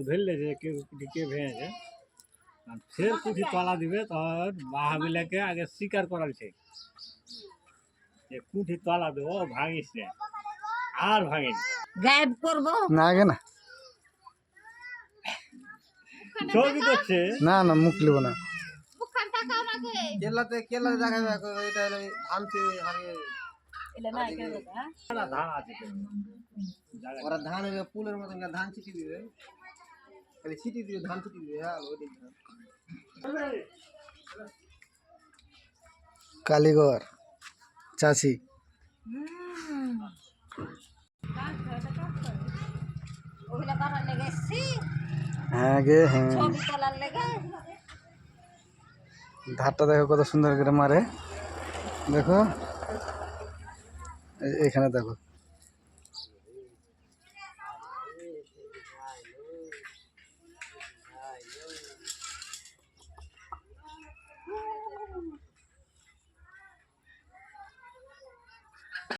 ধরলে যে কে ভেঙেছে ফের কুঠি তলা দিবে তখন মাহাবিলাকে আগে স্বীকার করালছে যে কুঠি তলা দেবো ভাঙিস না আর ভাঙিনি গায়েব করবো না আগে না ছবি করছে না না মুখ লিব না কেলাতে দেখাবে এটা হলো ধানতে হারিয়ে ধান আছে ওরা ধান পুলের মতন ধান ছিটি দিবে খালি ছিটি দিবে ধান ছিটি দিবে হ্যাঁ ওইটাই ধান কালীগড় চাচি ওগুলা করার লেগে এসছি হ্যাঁ গে হ্যাঁ ছবি তোলার লেগে ধারটা দেখো কত সুন্দর করে মারে দেখো এখানে দেখো